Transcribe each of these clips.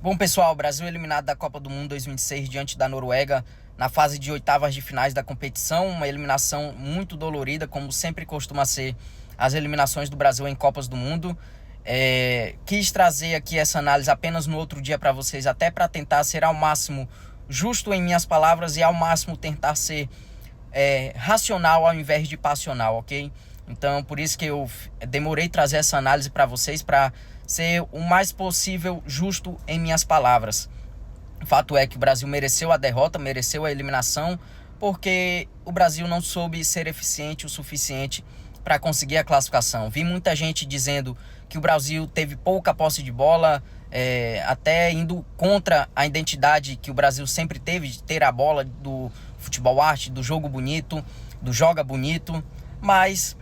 Bom, pessoal, o Brasil eliminado da Copa do Mundo 2026 diante da Noruega na fase de oitavas de finais da competição, uma eliminação muito dolorida, como sempre costuma ser as eliminações do Brasil em Copas do Mundo. Quis trazer aqui essa análise apenas no outro dia para vocês, até para tentar ser ao máximo justo em minhas palavras e ao máximo tentar ser racional ao invés de passional, ok? Então, por isso que eu demorei trazer essa análise para vocês, para ser o mais possível justo em minhas palavras. O fato é que o Brasil mereceu a derrota, mereceu a eliminação, porque o Brasil não soube ser eficiente o suficiente para conseguir a classificação. Vi muita gente dizendo que o Brasil teve pouca posse de bola, até indo contra a identidade que o Brasil sempre teve de ter a bola, do futebol arte, do jogo bonito, do joga bonito, mas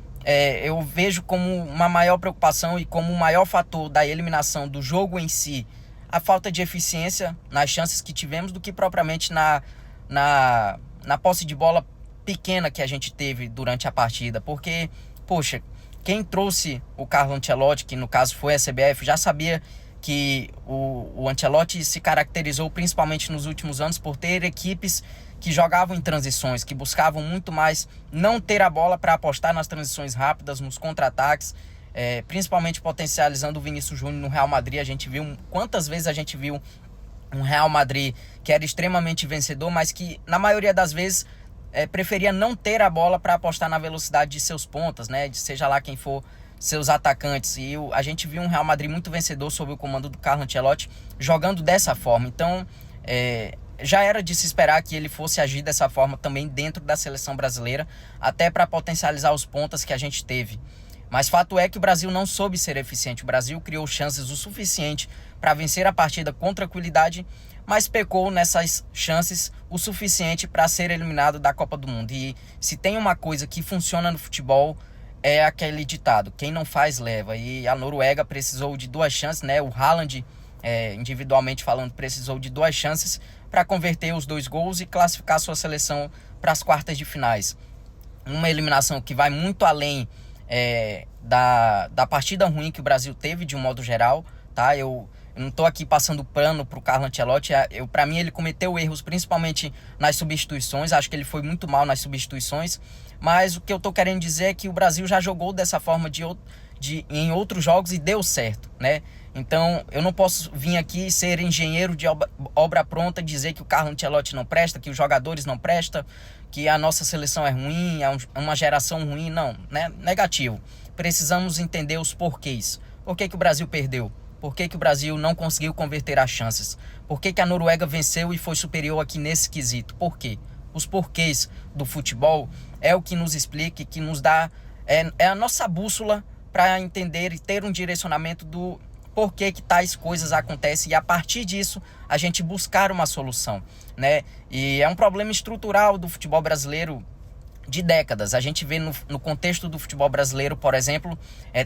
eu vejo como uma maior preocupação e como o maior fator da eliminação do jogo em si a falta de eficiência nas chances que tivemos do que propriamente na posse de bola pequena que a gente teve durante a partida. Porque, poxa, quem trouxe o Carlo Ancelotti, que no caso foi a CBF, já sabia que o Ancelotti se caracterizou principalmente nos últimos anos por ter equipes que jogavam em transições, que buscavam muito mais não ter a bola para apostar nas transições rápidas, nos contra-ataques, principalmente potencializando o Vinícius Júnior no Real Madrid. A gente viu quantas vezes a gente viu um Real Madrid que era extremamente vencedor, mas que na maioria das vezes preferia não ter a bola para apostar na velocidade de seus pontas, né? Seja lá quem for seus atacantes. E a gente viu um Real Madrid muito vencedor sob o comando do Carlo Ancelotti jogando dessa forma. Então, já era de se esperar que ele fosse agir dessa forma também dentro da seleção brasileira, até para potencializar os pontas que a gente teve. Mas fato é que o Brasil não soube ser eficiente. O Brasil criou chances o suficiente para vencer a partida com tranquilidade, mas pecou nessas chances o suficiente para ser eliminado da Copa do Mundo. E se tem uma coisa que funciona no futebol, é aquele ditado: quem não faz, leva. E a Noruega precisou de duas chances, né? O Haaland, individualmente falando, precisou de duas chances para converter os dois gols e classificar sua seleção para as quartas de finais. Uma eliminação que vai muito além da partida ruim que o Brasil teve de um modo geral, tá? Eu não estou aqui passando pano para o Carlo Ancelotti. Para mim ele cometeu erros principalmente nas substituições. Acho que ele foi muito mal nas substituições, mas o que eu estou querendo dizer é que o Brasil já jogou dessa forma em outros jogos e deu certo, né? Então eu não posso vir aqui ser engenheiro de obra pronta e dizer que o Carlo Ancelotti não presta, que os jogadores não prestam, que a nossa seleção é ruim, é uma geração ruim. Não, né? Negativo. Precisamos entender os porquês. Por que o Brasil perdeu? Por que o Brasil não conseguiu converter as chances? Por que a Noruega venceu e foi superior aqui nesse quesito? Por quê? Os porquês do futebol é o que nos explica, que nos dá a nossa bússola para entender e ter um direcionamento do porquê que tais coisas acontecem, e a partir disso a gente buscar uma solução, né? E é um problema estrutural do futebol brasileiro de décadas. A gente vê no contexto do futebol brasileiro, por exemplo,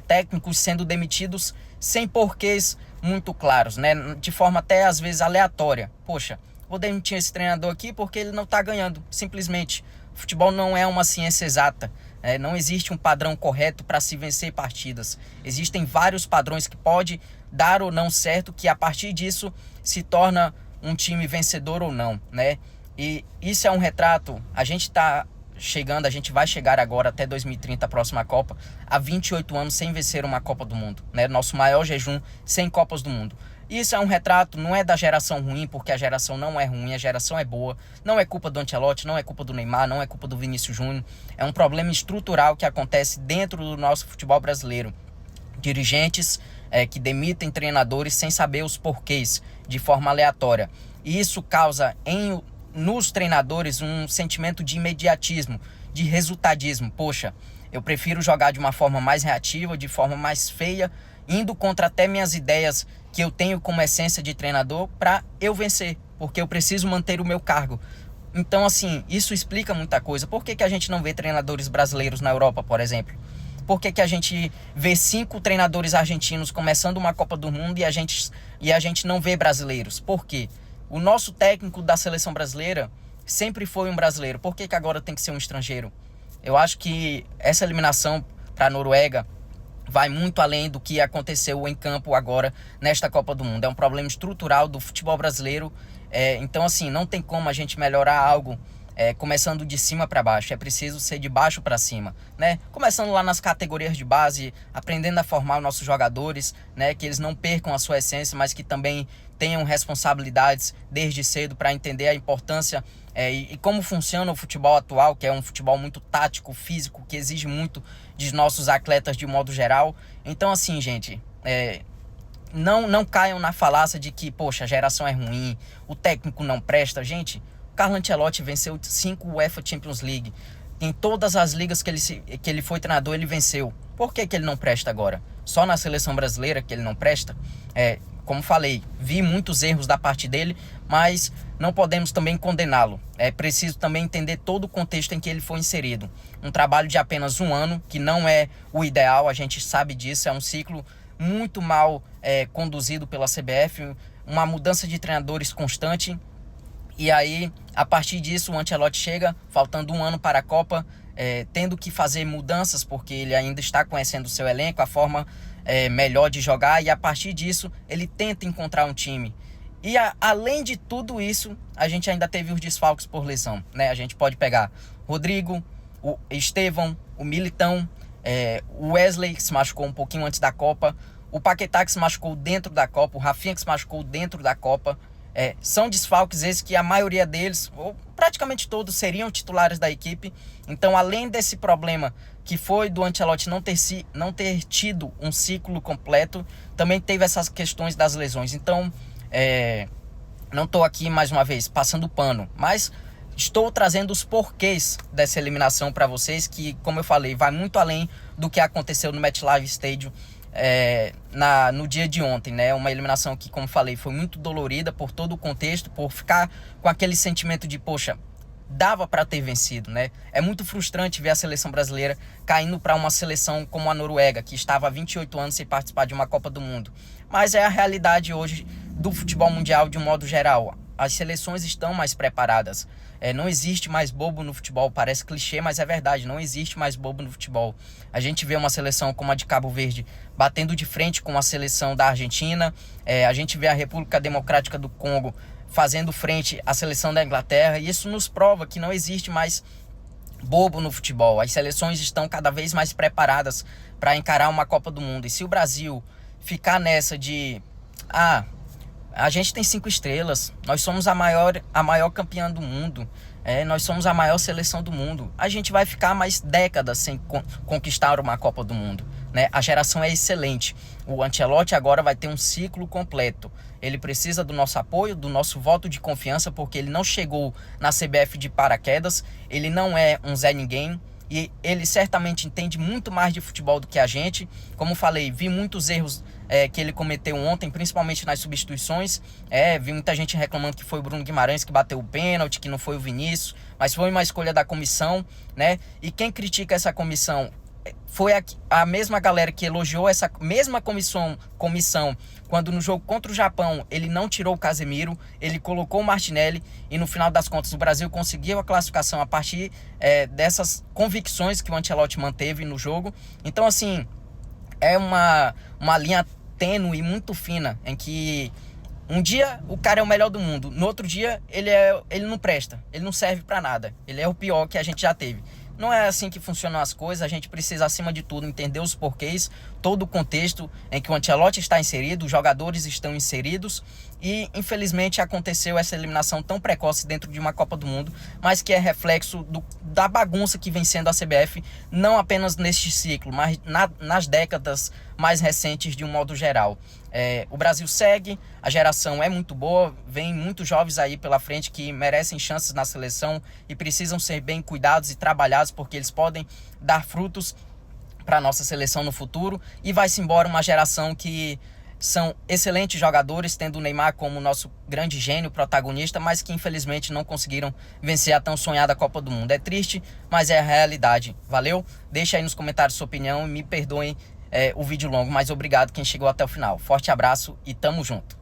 técnicos sendo demitidos sem porquês muito claros, né? De forma até às vezes aleatória. Poxa, vou demitir esse treinador aqui porque ele não está ganhando. Simplesmente. O futebol não é uma ciência exata. Não existe um padrão correto para se vencer partidas. Existem vários padrões que pode dar ou não certo, que a partir disso se torna um time vencedor ou não, né? E isso é um retrato. A gente vai chegar agora até 2030, a próxima Copa, há 28 anos sem vencer uma Copa do Mundo, né? Nosso maior jejum sem Copas do Mundo. Isso é um retrato, não é da geração ruim, porque a geração não é ruim, a geração é boa. Não é culpa do Ancelotti, não é culpa do Neymar, não é culpa do Vinícius Júnior. É um problema estrutural que acontece dentro do nosso futebol brasileiro. Dirigentes que demitem treinadores sem saber os porquês, de forma aleatória. E isso causa nos treinadores um sentimento de imediatismo, de resultadismo. Poxa, eu prefiro jogar de uma forma mais reativa, de forma mais feia, indo contra até minhas ideias que eu tenho como essência de treinador, para eu vencer, porque eu preciso manter o meu cargo. Então, assim, isso explica muita coisa. Por que a gente não vê treinadores brasileiros na Europa, por exemplo? Por que a gente vê 5 treinadores argentinos começando uma Copa do Mundo e a gente não vê brasileiros? Por quê? O nosso técnico da seleção brasileira sempre foi um brasileiro. Por que agora tem que ser um estrangeiro? Eu acho que essa eliminação para a Noruega vai muito além do que aconteceu em campo agora nesta Copa do Mundo. É um problema estrutural do futebol brasileiro. Então, assim, não tem como a gente melhorar algo começando de cima para baixo. É preciso ser de baixo para cima, né? Começando lá nas categorias de base, aprendendo a formar os nossos jogadores, né? Que eles não percam a sua essência, mas que também tenham responsabilidades desde cedo para entender a importância e como funciona o futebol atual, que é um futebol muito tático, físico, que exige muito de nossos atletas de modo geral. Então, assim, gente, não caiam na falácia de que, poxa, a geração é ruim, o técnico não presta. Gente, Carlo Ancelotti venceu 5 UEFA Champions League. Em todas as ligas que ele foi treinador, ele venceu. Por que ele não presta agora? Só na seleção brasileira que ele não presta? Como falei, vi muitos erros da parte dele, mas não podemos também condená-lo. É preciso também entender todo o contexto em que ele foi inserido. Um trabalho de apenas 1 ano, que não é o ideal, a gente sabe disso, é um ciclo muito mal conduzido pela CBF, uma mudança de treinadores constante. E aí, a partir disso, o Ancelotti chega, faltando 1 ano para a Copa, tendo que fazer mudanças, porque ele ainda está conhecendo o seu elenco, a forma melhor de jogar, e a partir disso, ele tenta encontrar um time. E além de tudo isso, a gente ainda teve os desfalques por lesão, né? A gente pode pegar Rodrigo, o Estevão, o Militão, o Wesley, que se machucou um pouquinho antes da Copa, o Paquetá, que se machucou dentro da Copa, o Rafinha, que se machucou dentro da Copa. São desfalques esses que a maioria deles, ou praticamente todos, seriam titulares da equipe. Então, além desse problema que foi do Ancelotti não ter tido um ciclo completo, também teve essas questões das lesões. Então, não estou aqui, mais uma vez, passando pano, mas estou trazendo os porquês dessa eliminação para vocês, que, como eu falei, vai muito além do que aconteceu no MetLife Stadium no dia de ontem, né? Uma eliminação que, como falei, foi muito dolorida por todo o contexto, por ficar com aquele sentimento de, poxa, dava para ter vencido, né? É muito frustrante ver a seleção brasileira caindo para uma seleção como a Noruega, que estava há 28 anos sem participar de uma Copa do Mundo. Mas é a realidade hoje do futebol mundial de um modo geral. As seleções estão mais preparadas. Não existe mais bobo no futebol, parece clichê, mas é verdade, não existe mais bobo no futebol. A gente vê uma seleção como a de Cabo Verde batendo de frente com a seleção da Argentina, a gente vê a República Democrática do Congo fazendo frente à seleção da Inglaterra, e isso nos prova que não existe mais bobo no futebol. As seleções estão cada vez mais preparadas para encarar uma Copa do Mundo, e se o Brasil ficar nessa de a gente tem 5 estrelas, nós somos a maior campeã do mundo, nós somos a maior seleção do mundo, a gente vai ficar mais décadas sem conquistar uma Copa do Mundo, né? A geração é excelente. O Ancelotti agora vai ter um ciclo completo. Ele precisa do nosso apoio, do nosso voto de confiança, porque ele não chegou na CBF de paraquedas, ele não é um Zé Ninguém, e ele certamente entende muito mais de futebol do que a gente. Como falei, vi muitos erros que ele cometeu ontem, principalmente nas substituições. Vi muita gente reclamando que foi o Bruno Guimarães que bateu o pênalti, que não foi o Vinícius, mas foi uma escolha da comissão, né? E quem critica essa comissão foi a mesma galera que elogiou essa mesma comissão quando no jogo contra o Japão ele não tirou o Casemiro, ele colocou o Martinelli, e no final das contas o Brasil conseguiu a classificação a partir dessas convicções que o Ancelotti manteve no jogo. Então, assim, é uma linha tênue e muito fina, em que um dia o cara é o melhor do mundo, no outro dia ele não presta, ele não serve pra nada, ele é o pior que a gente já teve. Não é assim que funcionam as coisas. A gente precisa, acima de tudo, entender os porquês, todo o contexto em que o Ancelotti está inserido, os jogadores estão inseridos, e infelizmente aconteceu essa eliminação tão precoce dentro de uma Copa do Mundo, mas que é reflexo da bagunça que vem sendo a CBF, não apenas neste ciclo, mas nas décadas mais recentes de um modo geral. O Brasil segue, a geração é muito boa, vem muitos jovens aí pela frente que merecem chances na seleção e precisam ser bem cuidados e trabalhados, porque eles podem dar frutos para a nossa seleção no futuro, e vai-se embora uma geração que são excelentes jogadores, tendo o Neymar como nosso grande gênio, protagonista, mas que infelizmente não conseguiram vencer a tão sonhada Copa do Mundo. É triste, mas é a realidade. Valeu? Deixa aí nos comentários sua opinião e me perdoem o vídeo longo, mas obrigado quem chegou até o final. Forte abraço e tamo junto.